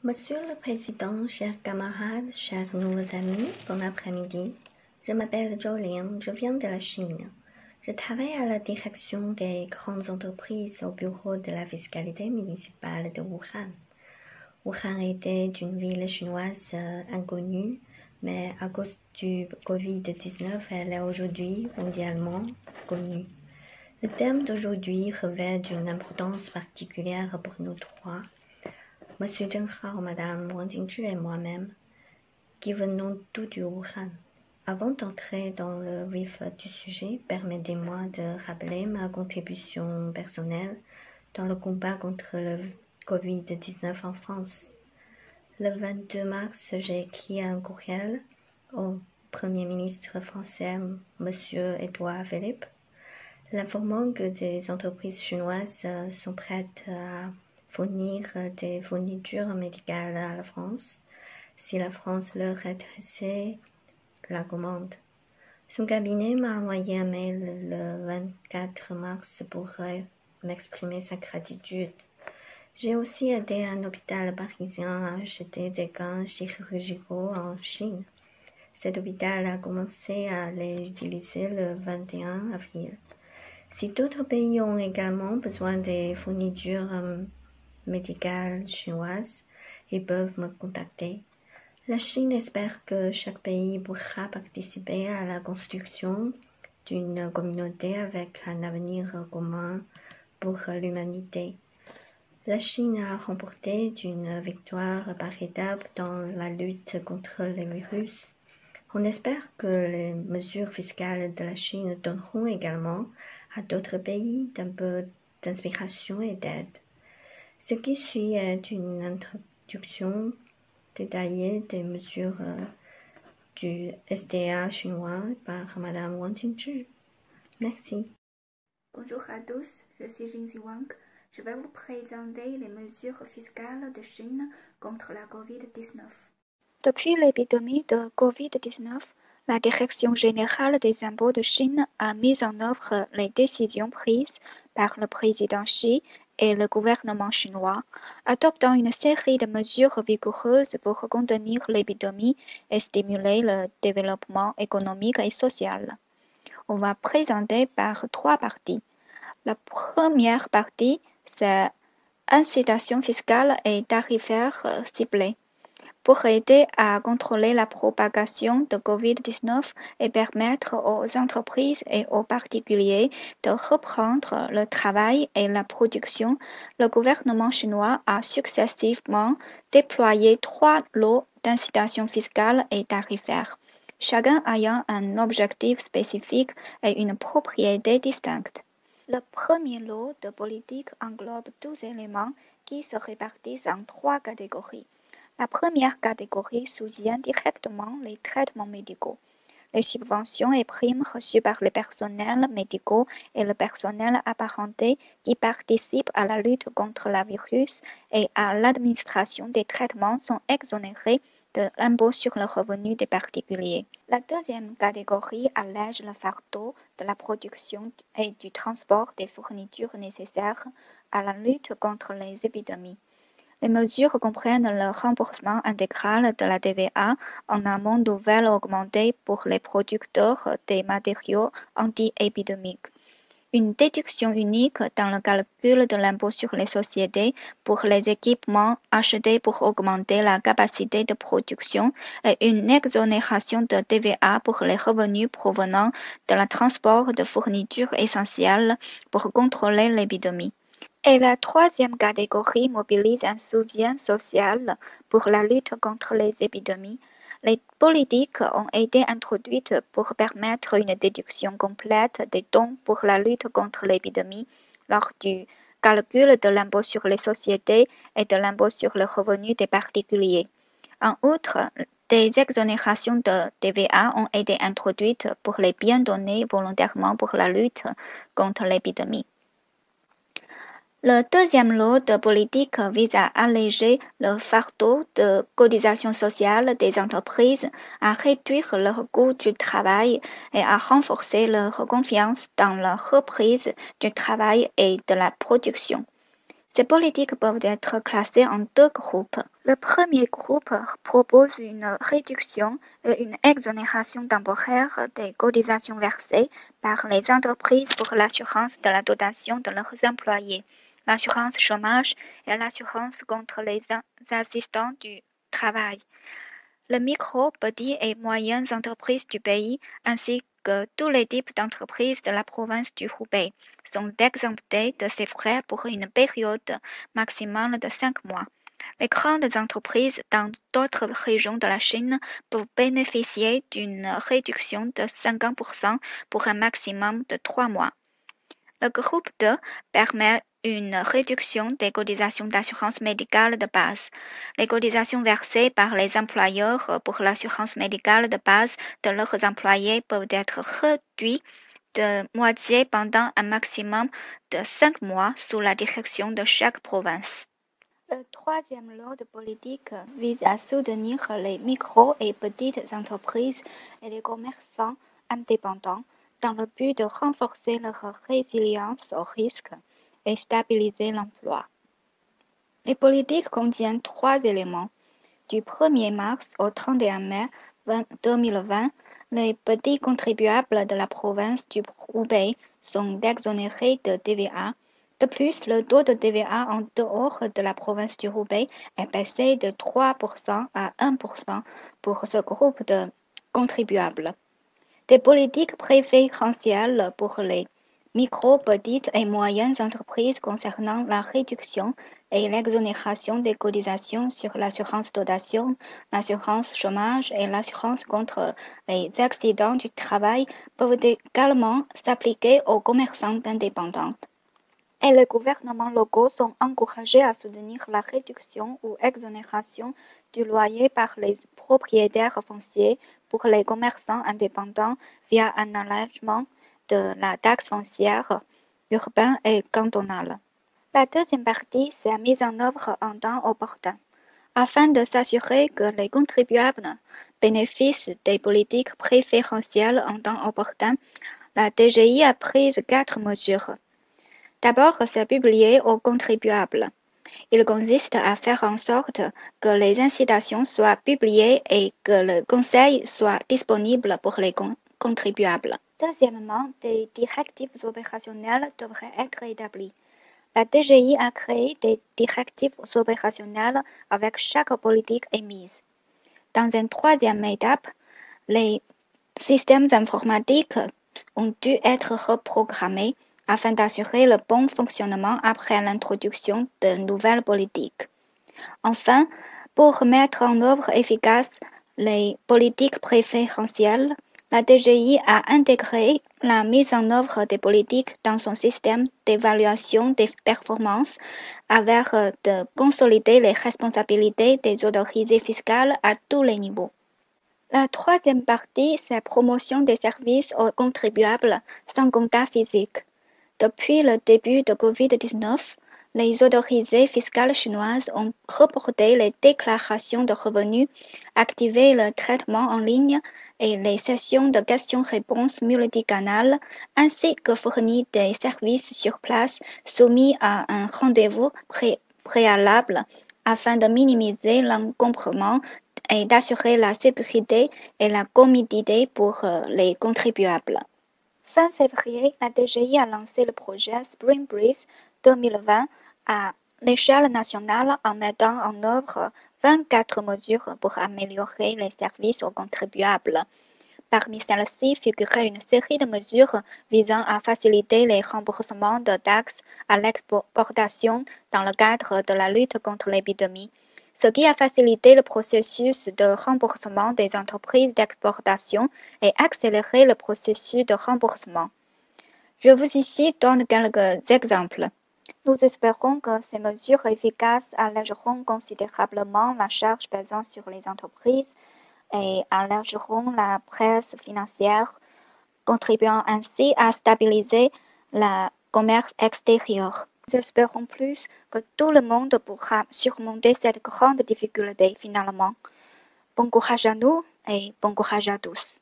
Monsieur le Président, chers camarades, chers nouveaux amis, bon après-midi. Je m'appelle Jolien, je viens de la Chine. Je travaille à la direction des grandes entreprises au bureau de la fiscalité municipale de Wuhan. Wuhan était une ville chinoise inconnue, mais à cause du Covid-19, elle est aujourd'hui mondialement connue. Le thème d'aujourd'hui revêt d'une importance particulière pour nous trois. Monsieur Zheng Hao, Madame Wang Jingzhi et moi-même, qui venons tous du Wuhan. Avant d'entrer dans le vif du sujet, permettez-moi de rappeler ma contribution personnelle dans le combat contre le Covid-19 en France. Le 22 mars, j'ai écrit un courriel au Premier ministre français, Monsieur Édouard Philippe, l'informant que des entreprises chinoises sont prêtes à fournir des fournitures médicales à la France si la France leur adressait la commande. Son cabinet m'a envoyé un mail le 24 mars pour m'exprimer sa gratitude. J'ai aussi aidé un hôpital parisien à acheter des gants chirurgicaux en Chine. Cet hôpital a commencé à les utiliser le 21 avril. Si d'autres pays ont également besoin des fournitures médicales chinoises, ils peuvent me contacter. La Chine espère que chaque pays pourra participer à la construction d'une communauté avec un avenir commun pour l'humanité. La Chine a remporté une victoire par étapes dans la lutte contre les virus. On espère que les mesures fiscales de la Chine donneront également à d'autres pays un peu d'inspiration et d'aide. Ce qui suit est une introduction détaillée des mesures du SDA chinois par Madame Wang Jingzhi. Merci. Bonjour à tous, je suis Jingzi Wang. Je vais vous présenter les mesures fiscales de Chine contre la COVID-19. Depuis l'épidémie de COVID-19, la Direction générale des impôts de Chine a mis en œuvre les décisions prises par le président Xi et le gouvernement chinois, adoptant une série de mesures vigoureuses pour contenir l'épidémie et stimuler le développement économique et social. On va présenter par trois parties. La première partie, c'est incitation fiscale et tarifaire ciblée. Pour aider à contrôler la propagation de COVID-19 et permettre aux entreprises et aux particuliers de reprendre le travail et la production, le gouvernement chinois a successivement déployé 3 lots d'incitation fiscale et tarifaire, chacun ayant un objectif spécifique et une propriété distincte. Le premier lot de politique englobe 12 éléments qui se répartissent en 3 catégories. La première catégorie soutient directement les traitements médicaux, les subventions et primes reçues par les personnels médicaux et le personnel apparenté qui participent à la lutte contre le virus et à l'administration des traitements sont exonérés de l'impôt sur le revenu des particuliers. La deuxième catégorie allège le fardeau de la production et du transport des fournitures nécessaires à la lutte contre les épidémies. Les mesures comprennent le remboursement intégral de la TVA en amont nouvelle augmentée pour les producteurs des matériaux anti-épidémiques, une déduction unique dans le calcul de l'impôt sur les sociétés pour les équipements achetés pour augmenter la capacité de production et une exonération de TVA pour les revenus provenant de la transport de fournitures essentielles pour contrôler l'épidémie. Et la troisième catégorie mobilise un soutien social pour la lutte contre les épidémies. Les politiques ont été introduites pour permettre une déduction complète des dons pour la lutte contre l'épidémie lors du calcul de l'impôt sur les sociétés et de l'impôt sur le revenu des particuliers. En outre, des exonérations de TVA ont été introduites pour les biens donnés volontairement pour la lutte contre l'épidémie. Le deuxième lot de politique vise à alléger le fardeau de cotisation sociale des entreprises, à réduire leur coût du travail et à renforcer leur confiance dans la reprise du travail et de la production. Ces politiques peuvent être classées en deux groupes. Le premier groupe propose une réduction et une exonération temporaire des cotisations versées par les entreprises pour l'assurance de la dotation de leurs employés, l'assurance chômage et l'assurance contre les assistants du travail. Les micro, petites et moyennes entreprises du pays, ainsi que tous les types d'entreprises de la province du Hubei, sont exemptés de ces frais pour une période maximale de 5 mois. Les grandes entreprises dans d'autres régions de la Chine peuvent bénéficier d'une réduction de 50% pour un maximum de 3 mois. Le groupe 2 permet une réduction des cotisations d'assurance médicale de base. Les cotisations versées par les employeurs pour l'assurance médicale de base de leurs employés peuvent être réduites de moitié pendant un maximum de 5 mois sous la direction de chaque province. Le troisième lot de politique vise à soutenir les micro et petites entreprises et les commerçants indépendants dans le but de renforcer leur résilience au risque et stabiliser l'emploi. Les politiques contiennent 3 éléments. Du 1er mars au 31 mai 2020, les petits contribuables de la province du Hubei sont exonérés de TVA. De plus, le taux de TVA en dehors de la province du Hubei est baissé de 3% à 1% pour ce groupe de contribuables. Des politiques préférentielles pour les micro, petites et moyennes entreprises concernant la réduction et l'exonération des cotisations sur l'assurance dotation, l'assurance chômage et l'assurance contre les accidents du travail peuvent également s'appliquer aux commerçants indépendants. Et les gouvernements locaux sont encouragés à soutenir la réduction ou exonération du loyer par les propriétaires fonciers pour les commerçants indépendants via un allègement de la taxe foncière urbaine et cantonale. La deuxième partie, c'est la mise en œuvre en temps opportun. Afin de s'assurer que les contribuables bénéficient des politiques préférentielles en temps opportun, la DGI a pris 4 mesures. D'abord, c'est publié aux contribuables. Il consiste à faire en sorte que les incitations soient publiées et que le conseil soit disponible pour les contribuables. Deuxièmement, des directives opérationnelles devraient être établies. La DGI a créé des directives opérationnelles avec chaque politique émise. Dans une troisième étape, les systèmes informatiques ont dû être reprogrammés afin d'assurer le bon fonctionnement après l'introduction de nouvelles politiques. Enfin, pour mettre en œuvre efficace les politiques préférentielles, la DGI a intégré la mise en œuvre des politiques dans son système d'évaluation des performances afin de consolider les responsabilités des autorités fiscales à tous les niveaux. La troisième partie, c'est la promotion des services aux contribuables sans contact physique. Depuis le début de Covid-19, les autorités fiscales chinoises ont reporté les déclarations de revenus, activé le traitement en ligne et les sessions de questions-réponses multicanales, ainsi que fourni des services sur place soumis à un rendez-vous préalable afin de minimiser l'encombrement et d'assurer la sécurité et la commodité pour les contribuables. Fin février, la DGI a lancé le projet Spring Breeze 2020 à l'échelle nationale en mettant en œuvre 24 mesures pour améliorer les services aux contribuables. Parmi celles-ci figurait une série de mesures visant à faciliter les remboursements de taxes à l'exportation dans le cadre de la lutte contre l'épidémie, ce qui a facilité le processus de remboursement des entreprises d'exportation et accéléré le processus de remboursement. Je vous ici donne quelques exemples. Nous espérons que ces mesures efficaces allégeront considérablement la charge pesant sur les entreprises et allégeront la presse financière, contribuant ainsi à stabiliser le commerce extérieur. Nous espérons plus que tout le monde pourra surmonter cette grande difficulté finalement. Bon courage à nous et bon courage à tous.